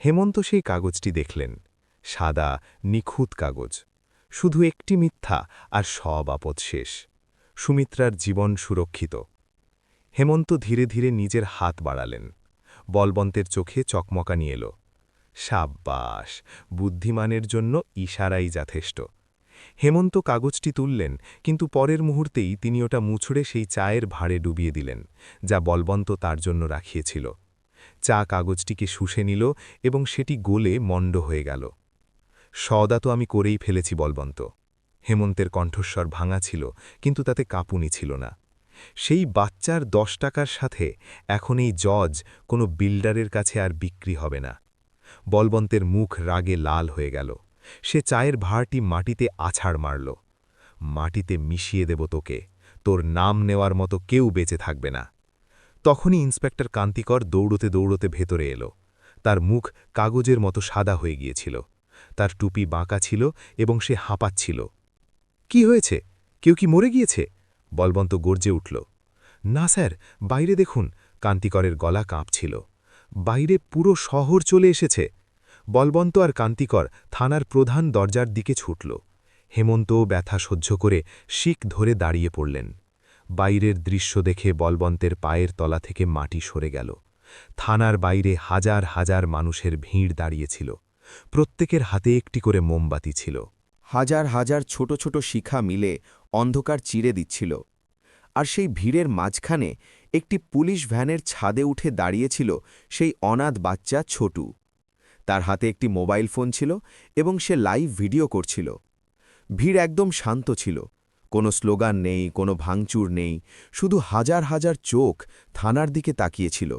হেমন্ত সেই কাগজটি দেখলেন। সাদা, নিখুঁত কাগজ। শুধু একটি মিথ্যা, আর সব আপদ শেষ। সুমিত্রার জীবন সুরক্ষিত। হেমন্ত ধীরে ধীরে নিজের হাত বাড়ালেন। বলবন্তের চোখে চকমকানি এলো। সাব্বাস, বুদ্ধিমানের জন্য ইশারাই যথেষ্ট। হেমন্ত কাগজটি তুললেন, কিন্তু পরের মুহূর্তেই তিনি ওটা মুছড়ে সেই চায়ের ভাঁড়ে ডুবিয়ে দিলেন, যা বলবন্ত তার জন্য রাখিয়েছিল। চা কাগজটিকে শুষে নিল এবং সেটি গলে মণ্ড হয়ে গেল। সওদা তো আমি করেই ফেলেছি বলবন্ত। হেমন্তের কণ্ঠস্বর ভাঙা ছিল, কিন্তু তাতে কাঁপুনি ছিল না। সেই বাচ্চার 10 টাকার সাথে এখন এই জজ কোনো বিল্ডারের কাছে আর বিক্রি হবে না। বলবন্তের মুখ রাগে লাল হয়ে গেল। সে চায়ের ভাঁড়টি মাটিতে আছাড় মারল। মাটিতে মিশিয়ে দেব তোকে, তোর নাম নেওয়ার মতো কেউ বেঁচে থাকবে না। তখনই ইন্সপেক্টর কান্তিকর দৌড়তে দৌড়তে ভেতরে এলো। তার মুখ কাগজের মতো সাদা হয়ে গিয়েছিল। তার টুপি বাঁকা ছিল এবং সে হাঁপাচ্ছিল। কি হয়েছে? কেউ কি মরে গিয়েছে? বলবন্ত গর্জে উঠল। না স্যার, বাইরে দেখুন। কান্তিকরের গলা কাঁপছিল। বাইরে পুরো শহর চলে এসেছে। বলবন্ত আর কান্তিকর থানার প্রধান দরজার দিকে ছুটল। হেমন্তও ব্যথা সহ্য করে শিক ধরে দাঁড়িয়ে পড়লেন। বাইরের দৃশ্য দেখে বলবন্তের পায়ের তলা থেকে মাটি সরে গেল। থানার বাইরে হাজার হাজার মানুষের ভিড় দাঁড়িয়েছিল। প্রত্যেকের হাতে একটি করে মোমবাতি ছিল। হাজার হাজার ছোট ছোট শিখা মিলে অন্ধকার চিরে দিচ্ছিল। আর সেই ভিড়ের মাঝখানে একটি পুলিশ ভ্যানের ছাদে উঠে দাঁড়িয়েছিল সেই অনাথ বাচ্চা ছোটু। তার হাতে একটি মোবাইল ফোন ছিল এবং সে লাইভ ভিডিও করছিল। ভিড় একদম শান্ত ছিল, কোনো স্লোগান নেই, কোনো ভাঙচুর নেই, শুধু হাজার হাজার চোখ থানার দিকে তাকিয়েছিল।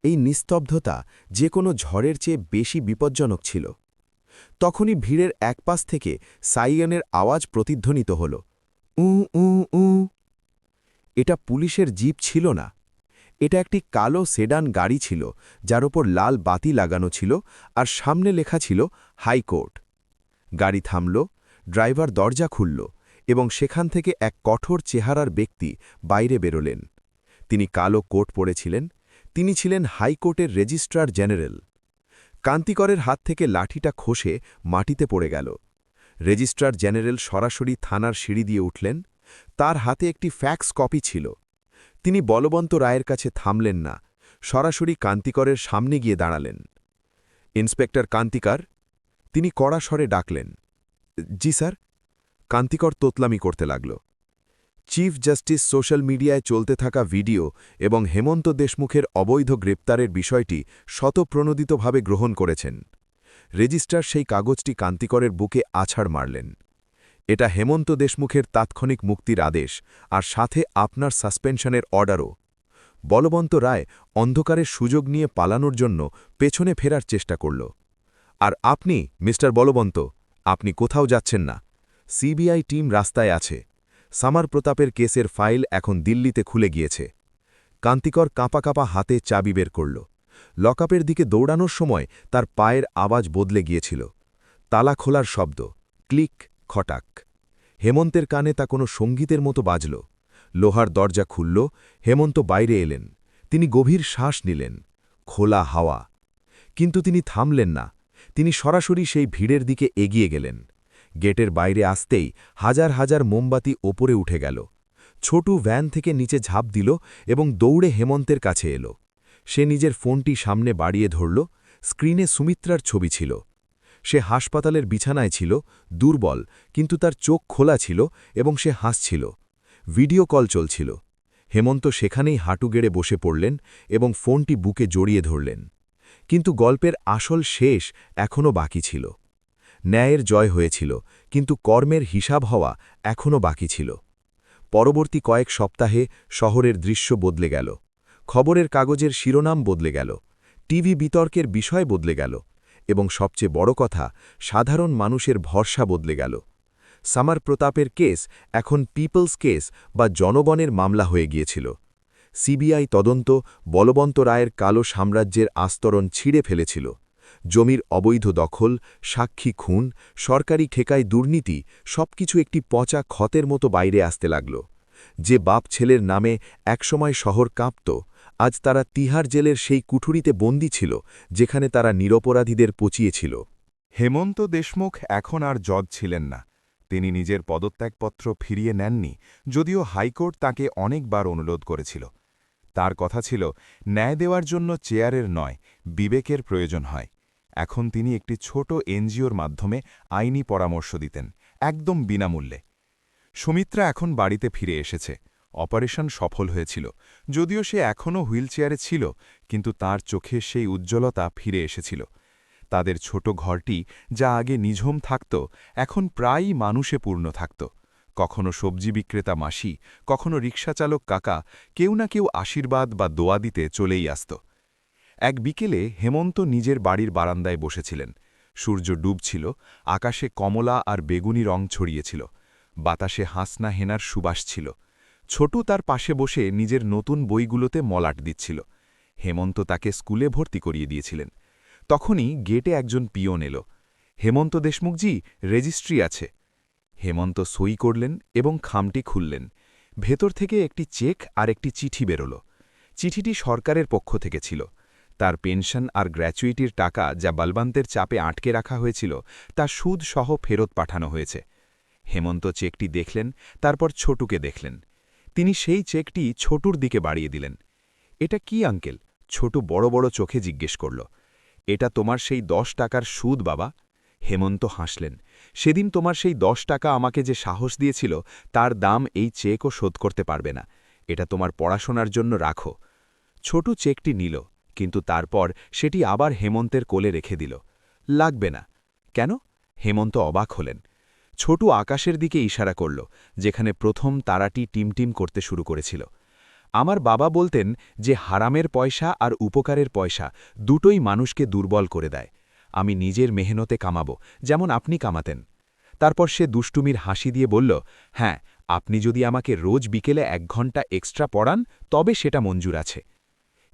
এই নিস্তব্ধতা যে কোনো ঝড়ের চেয়ে বেশি বিপজ্জনক ছিল। তখনই ভিড়ের একপাশ থেকে সাইরেনের আওয়াজ প্রতিধ্বনিত হল, উ উ উ। এটা পুলিশের জিপ ছিল না, এটা একটি কালো সেডান গাড়ি ছিল যার ওপর লাল বাতি লাগানো ছিল আর সামনে লেখা ছিল হাইকোর্ট। গাড়ি থামল, ড্রাইভার দরজা খুলল এবং সেখান থেকে এক কঠোর চেহারার ব্যক্তি বাইরে বেরোলেন। তিনি কালো কোট পরেছিলেন, তিনি ছিলেন হাইকোর্টের রেজিস্ট্রার জেনারেল। কান্তিকরের হাত থেকে লাঠিটা খসে মাটিতে পড়ে গেল। রেজিস্ট্রার জেনারেল সরাসরি থানার সিঁড়ি দিয়ে উঠলেন। তার হাতে একটি ফ্যাক্স কপি ছিল। তিনি বলবন্ত রায়ের কাছে থামলেন না, সরাসরি কান্তিকরের সামনে গিয়ে দাঁড়ালেন। ইন্সপেক্টর কান্তিকর, তিনি কড়া স্বরে ডাকলেন। জি স্যার। কান্তিকর তোতলামি করতে লাগল। চিফ জাস্টিস সোশ্যাল মিডিয়ায় চলতে থাকা ভিডিও এবং হেমন্ত দেশমুখের অবৈধ গ্রেপ্তারের বিষয়টি শতপ্রণোদিতভাবে গ্রহণ করেছেন। রেজিস্ট্রার সেই কাগজটি কান্তিকরের বুকে আছাড় মারলেন। এটা হেমন্ত দেশমুখের তাৎক্ষণিক মুক্তির আদেশ আর সাথে আপনার সাসপেনশনের অর্ডারও। বলবন্ত রায় অন্ধকারের সুযোগ নিয়ে পালানোর জন্য পেছনে ফেরার চেষ্টা করল। আর আপনি মিস্টার বলবন্ত, আপনি কোথাও যাচ্ছেন না। সিবিআই টিম রাস্তায় আছে। সামার প্রতাপের কেসের ফাইল এখন দিল্লিতে খুলে গিয়েছে। কান্তিকর কাঁপা কাঁপা হাতে চাবি বের করল। লকআপের দিকে দৌড়ানোর সময় তার পায়ের আওয়াজ বদলে গিয়েছিল। তালা খোলার শব্দ, ক্লিক, খটাক। হেমন্তের কানে তা কোনো সঙ্গীতের মতো বাজল। লোহার দরজা খুলল, হেমন্ত বাইরে এলেন। তিনি গভীর শ্বাস নিলেন। খোলা হাওয়া। কিন্তু তিনি থামলেন না। তিনি সরাসরি সেই ভিড়ের দিকে এগিয়ে গেলেন। গেটের বাইরে আসতেই হাজার হাজার মোমবাতি ওপরে উঠে গেল। ছোটু ভ্যান থেকে নিচে ঝাঁপ দিল এবং দৌড়ে হেমন্তের কাছে এলো। সে নিজের ফোনটি সামনে বাড়িয়ে ধরল। স্ক্রিনে সুমিত্রার ছবি ছিল। সে হাসপাতালের বিছানায় ছিল, দুর্বল, কিন্তু তার চোখ খোলা ছিল এবং সে হাসছিল। ভিডিও কল চলছিল। হেমন্ত সেখানেই হাঁটু গেড়ে বসে পড়লেন এবং ফোনটি বুকে জড়িয়ে ধরলেন। কিন্তু গল্পের আসল শেষ এখনও বাকি ছিল। ন্যায়ের জয় হয়েছিল, কিন্তু কর্মের হিসাব হওয়া এখনও বাকি ছিল। পরবর্তী কয়েক সপ্তাহে শহরের দৃশ্য বদলে গেল। খবরের কাগজের শিরোনাম বদলে গেল, টিভি বিতর্কের বিষয় বদলে গেল এবং সবচেয়ে বড় কথা, সাধারণ মানুষের ভরসা বদলে গেল। সামার প্রতাপের কেস এখন পিপলস কেস বা জনগণের মামলা হয়ে গিয়েছিল। সিবিআই তদন্ত বলবন্ত রায়ের কালো সাম্রাজ্যের আস্তরণ ছিঁড়ে ফেলেছিল। জমির অবৈধ দখল, সাক্ষী খুন, সরকারি ঠেকায় দুর্নীতি সবকিছু একটি পচা ক্ষতের মতো বাইরে আসতে লাগল। যে বাপ ছেলের নামে একসময় শহর কাঁপত, আজ তারা তিহার জেলের সেই কুঠুরিতে বন্দী ছিল যেখানে তারা নিরপরাধীদের পচিয়েছিল। হেমন্ত দেশমুখ এখন আর জজ ছিলেন না। তিনি নিজের পদত্যাগপত্র ফিরিয়ে নেননি, যদিও হাইকোর্ট তাকে অনেকবার অনুরোধ করেছিল। তার কথা ছিল, ন্যায় দেওয়ার জন্য চেয়ারের নয়, বিবেকের প্রয়োজন হয়। এখন তিনি একটি ছোট এনজিওর মাধ্যমে আইনি পরামর্শ দিতেন, একদম বিনামূল্যে। সুমিত্রা এখন বাড়িতে ফিরে এসেছে। অপারেশন সফল হয়েছিল, যদিও সে এখনও হুইলচেয়ারে ছিল, কিন্তু তার চোখে সেই উজ্জ্বলতা ফিরে এসেছিল। তাদের ছোট ঘরটি, যা আগে নিঝুম থাকত, এখন প্রায়ই মানুষে পূর্ণ থাকত। কখনো সবজি বিক্রেতা মাসি, কখনো রিকশাচালক কাকা, কেউ না কেউ আশীর্বাদ বা দোয়া দিতে চলেই আসত। এক বিকেলে হেমন্ত নিজের বাড়ির বারান্দায় বসেছিলেন। সূর্য ডুবছিল, আকাশে কমলা আর বেগুনি রং ছড়িয়েছিল। বাতাসে হাসনা হেনার সুবাস ছিল। ছোটু তার পাশে বসে নিজের নতুন বইগুলোতে মলাট দিচ্ছিল। হেমন্ত তাকে স্কুলে ভর্তি করিয়ে দিয়েছিলেন। তখনই গেটে একজন পিয়ন এলো। হেমন্ত দেশমুখজি, রেজিস্ট্রি আছে। হেমন্ত সই করলেন এবং খামটি খুললেন। ভেতর থেকে একটি চেক আর একটি চিঠি বেরোল। চিঠিটি সরকারের পক্ষ থেকে ছিল। তার পেনশন আর গ্র্যাচুইটির টাকা, যা বলবন্তের চাপে আটকে রাখা হয়েছিল, তা সুদ সহ ফেরত পাঠানো হয়েছে। হেমন্ত চেকটি দেখলেন, তারপর ছোটুকে দেখলেন। তিনি সেই চেকটি ছোটুর দিকে বাড়িয়ে দিলেন। এটা কি আঙ্কেল? ছোটু বড় বড় চোখে জিজ্ঞেস করল। এটা তোমার সেই 10 টাকার সুদ বাবা। হেমন্ত হাসলেন। সেদিন তোমার সেই 10 টাকা আমাকে যে সাহস দিয়েছিল তার দাম এই চেকও শোধ করতে পারবে না। এটা তোমার পড়াশোনার জন্য রাখো। ছোটু চেকটি নিল, কিন্তু তারপর সেটি আবার হেমন্তের কোলে রেখে দিল। লাগবে না। কেন? হেমন্ত অবাক হলেন। ছোটু আকাশের দিকে ইশারা করল, যেখানে প্রথম তারাটি টিমটিম করতে শুরু করেছিল। আমার বাবা বলতেন যে হারামের পয়সা আর উপকারের পয়সা দুটোই মানুষকে দুর্বল করে দেয়। আমি নিজের মেহনতে কামাবো, যেমন আপনি কামাতেন। তারপর সে দুষ্টুমির হাসি দিয়ে বলল, হ্যাঁ, আপনি যদি আমাকে রোজ বিকেলে 1 ঘন্টা এক্সট্রা পড়ান তবে সেটা মঞ্জুর আছে।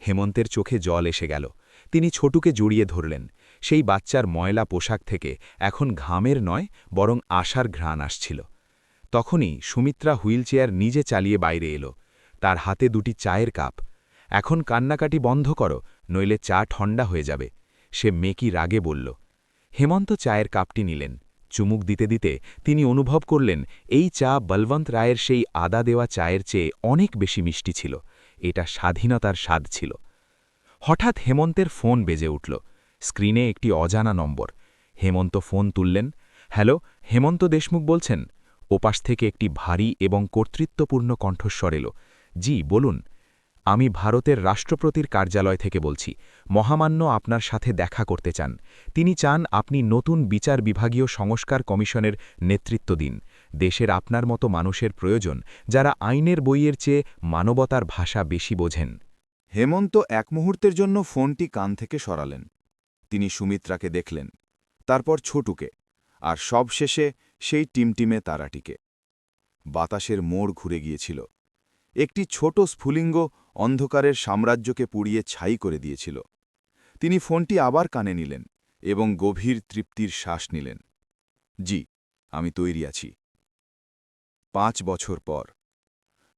হেমন্তের চোখে জল এসে গেল। তিনি ছোটুকে জড়িয়ে ধরলেন। সেই বাচ্চার ময়লা পোশাক থেকে এখন ঘামের নয়, বরং আশার ঘ্রাণ আসছিল। তখনই সুমিত্রা হুইলচেয়ার নিজে চালিয়ে বাইরে এলো। তার হাতে 2টি চায়ের কাপ। এখন কান্নাকাটি বন্ধ করো, নইলে চা ঠান্ডা হয়ে যাবে, সে মেকি রাগে বলল। হেমন্ত চায়ের কাপটি নিলেন। চুমুক দিতে দিতে তিনি অনুভব করলেন এই চা বলবন্ত রায়ের সেই আদা দেওয়া চায়ের চেয়ে অনেক বেশি মিষ্টি ছিল। এটা স্বাধীনতার স্বাদ ছিল। হঠাৎ হেমন্তের ফোন বেজে উঠল। স্ক্রিনে একটি অজানা নম্বর। হেমন্ত ফোন তুললেন। হ্যালো, হেমন্ত দেশমুখ বলছেন? ওপাশ থেকে একটি ভারী এবং কর্তৃত্বপূর্ণ কণ্ঠস্বর এলো। জি, বলুন। আমি ভারতের রাষ্ট্রপতির কার্যালয় থেকে বলছি। মহামান্য আপনার সাথে দেখা করতে চান। তিনি চান আপনি নতুন বিচার বিভাগীয় সংস্কার কমিশনের নেতৃত্ব দিন। দেশের আপনার মতো মানুষের প্রয়োজন, যারা আইনের বইয়ের চেয়ে মানবতার ভাষা বেশি বোঝেন। হেমন্ত এক মুহূর্তের জন্য ফোনটি কান থেকে সরালেন। তিনি সুমিত্রাকে দেখলেন, তারপর ছোটুকে, আর সবশেষে সেই টিমটিমে তারাটিকে। বাতাসের মোড় ঘুরে গিয়েছিল। একটি ছোট স্ফুলিঙ্গ অন্ধকারের সাম্রাজ্যকে পুড়িয়ে ছাই করে দিয়েছিল। তিনি ফোনটি আবার কানে নিলেন এবং গভীর তৃপ্তির শ্বাস নিলেন। জি, আমি তৈরি আছি। 5 বছর পর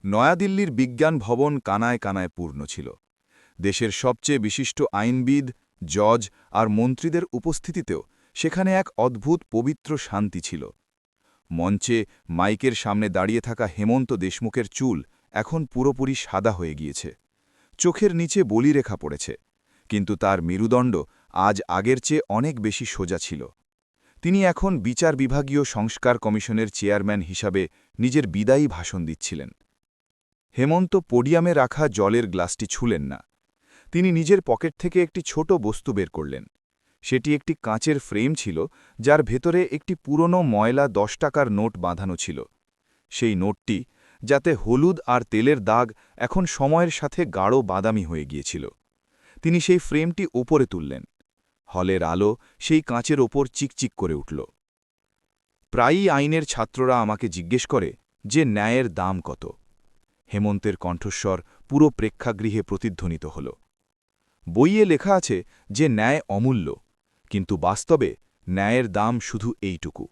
নয়াদিল্লির বিজ্ঞান ভবন কানায় কানায় পূর্ণ ছিল। দেশের সবচেয়ে বিশিষ্ট আইনবিদ, জজ আর মন্ত্রীদের উপস্থিতিতেও সেখানে এক অদ্ভুত পবিত্র শান্তি ছিল। মঞ্চে মাইকের সামনে দাঁড়িয়ে থাকা হেমন্ত দেশমুখের চুল এখন পুরোপুরি সাদা হয়ে গিয়েছে। চোখের নিচে বলিরেখা পড়েছে, কিন্তু তার মেরুদণ্ড আজ আগের চেয়ে অনেক বেশি সোজা ছিল। তিনি এখন বিচার বিভাগীয় সংস্কার কমিশনের চেয়ারম্যান হিসাবে নিজের বিদায়ী ভাষণ দিচ্ছিলেন। হেমন্ত পোডিয়ামে রাখা জলের গ্লাসটি ছুঁলেন না। তিনি নিজের পকেট থেকে একটি ছোট বস্তু বের করলেন। সেটি একটি কাঁচের ফ্রেম ছিল, যার ভেতরে একটি পুরনো ময়লা 10 টাকার নোট বাঁধানো ছিল। সেই নোটটি, যাতে হলুদ আর তেলের দাগ এখন সময়ের সাথে গাঢ় বাদামি হয়ে গিয়েছিল। তিনি সেই ফ্রেমটি ওপরে তুললেন। হলের আলো সেই কাঁচের ওপর চিকচিক করে উঠল। প্রায়ই আইনের ছাত্ররা আমাকে জিজ্ঞেস করে যে ন্যায়ের দাম কত। হেমন্তের কণ্ঠস্বর পুরো প্রেক্ষাগৃহে প্রতিধ্বনিত হল। বইয়ে লেখা আছে যে ন্যায় অমূল্য, কিন্তু বাস্তবে ন্যায়ের দাম শুধু এইটুকু।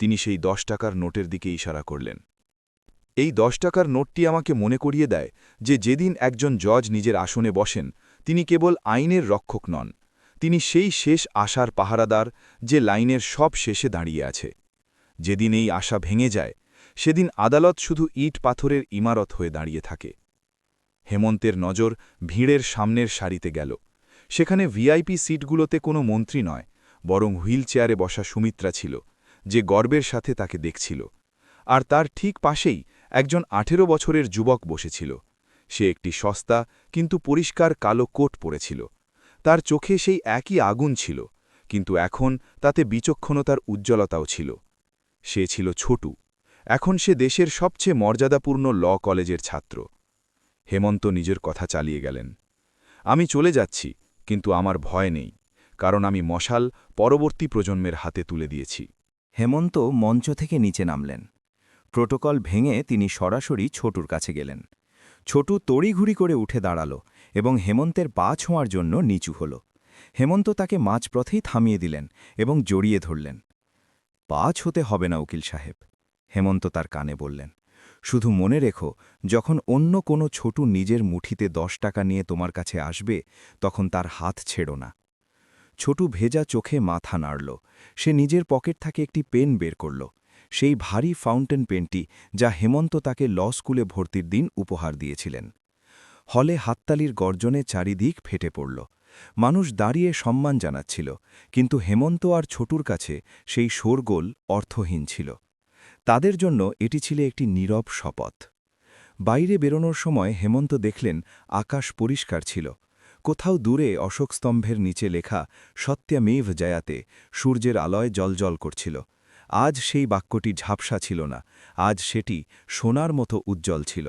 তিনি সেই 10 টাকার নোটের দিকে ইশারা করলেন। এই 10 টাকার নোটটি আমাকে মনে করিয়ে দেয় যে যেদিন একজন জজ নিজের আসনে বসেন, তিনি কেবল আইনের রক্ষক নন, তিনি সেই শেষ আশার পাহারাদার যে লাইনের সব শেষে দাঁড়িয়ে আছে। যেদিন এই আশা ভেঙে যায়, সেদিন আদালত শুধু ইট পাথরের ইমারত হয়ে দাঁড়িয়ে থাকে। হেমন্তের নজর ভিড়ের সামনের সারিতে গেল। সেখানে ভিআইপি সিটগুলোতে কোনো মন্ত্রী নয়, বরং হুইল চেয়ারে বসা সুমিত্রা ছিল, যে গর্বের সাথে তাকে দেখছিল। আর তার ঠিক পাশেই একজন 18 বছরের যুবক বসেছিল। সে একটি সস্তা কিন্তু পরিষ্কার কালো কোট পরেছিল। তার চোখে সেই একই আগুন ছিল, কিন্তু এখন তাতে বিচক্ষণতার উজ্জ্বলতাও ছিল। সে ছিল ছোটু। এখন সে দেশের সবচেয়ে মর্যাদাপূর্ণ ল কলেজের ছাত্র। হেমন্ত নিজের কথা চালিয়ে গেলেন। আমি চলে যাচ্ছি, কিন্তু আমার ভয় নেই, কারণ আমি মশাল পরবর্তী প্রজন্মের হাতে তুলে দিয়েছি। হেমন্ত মঞ্চ থেকে নিচে নামলেন। প্রোটোকল ভেঙে তিনি সরাসরি ছোটুর কাছে গেলেন। ছোটু তড়িঘড়ি করে উঠে দাঁড়াল এবং হেমন্তের পা ছোঁয়ার জন্য নিচু হল। হেমন্ত তাকে মাঝপথেই থামিয়ে দিলেন এবং জড়িয়ে ধরলেন। পা ছুঁতে হবে না উকিল সাহেব, হেমন্ত তার কানে বললেন। শুধু মনে রেখো, যখন অন্য কোনো ছোটু নিজের মুঠিতে 10 টাকা নিয়ে তোমার কাছে আসবে, তখন তার হাত ছেড়ো না। ছোটু ভেজা চোখে মাথা নাড়ল। সে নিজের পকেট থেকে একটি পেন বের করল, সেই ভারী ফাউন্টেন পেনটি যা হেমন্ত তাকে ল স্কুলে ভর্তির দিন উপহার দিয়েছিলেন। হলে হাততালির গর্জনে চারিদিক ফেটে পড়ল। মানুষ দাঁড়িয়ে সম্মান জানাচ্ছিল, কিন্তু হেমন্ত আর ছোটুর কাছে সেই শোরগোল অর্থহীন ছিল। তাদের জন্য এটি ছিল একটি নীরব শপথ। বাইরে বেরোনোর সময় হেমন্ত দেখলেন আকাশ পরিষ্কার ছিল। কোথাও দূরে অশোকস্তম্ভের নিচে লেখা সত্যমেভ জয়াতে সূর্যের আলোয় জ্বলজ্বল করছিল। আজ সেই বাক্যটি ঝাপসা ছিল না, আজ সেটি সোনার মতো উজ্জ্বল ছিল।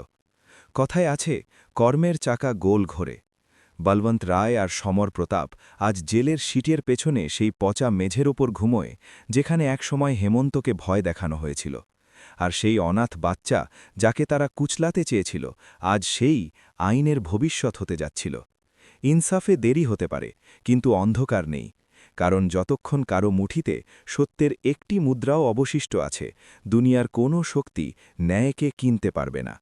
কথায় আছে, কর্মের চাকা গোল ঘোরে। বলবন্ত রায় আর সমর প্রতাপ আজ জেলের সিটের পেছনে সেই পচা মেঝের ওপর ঘুমোয়, যেখানে একসময় হেমন্তকে ভয় দেখানো হয়েছিল। আর সেই অনাথ বাচ্চা যাকে তারা কুচলাতে চেয়েছিল, আজ সেই আইনের ভবিষ্যৎ হতে যাচ্ছিল। ইনসাফে দেরি হতে পারে, কিন্তু অন্ধকার নেই, কারণ যতক্ষণ কারো মুঠিতে সত্যের একটি মুদ্রাও অবশিষ্ট আছে, দুনিয়ার কোনো শক্তি ন্যায়কে কিনতে পারবে না।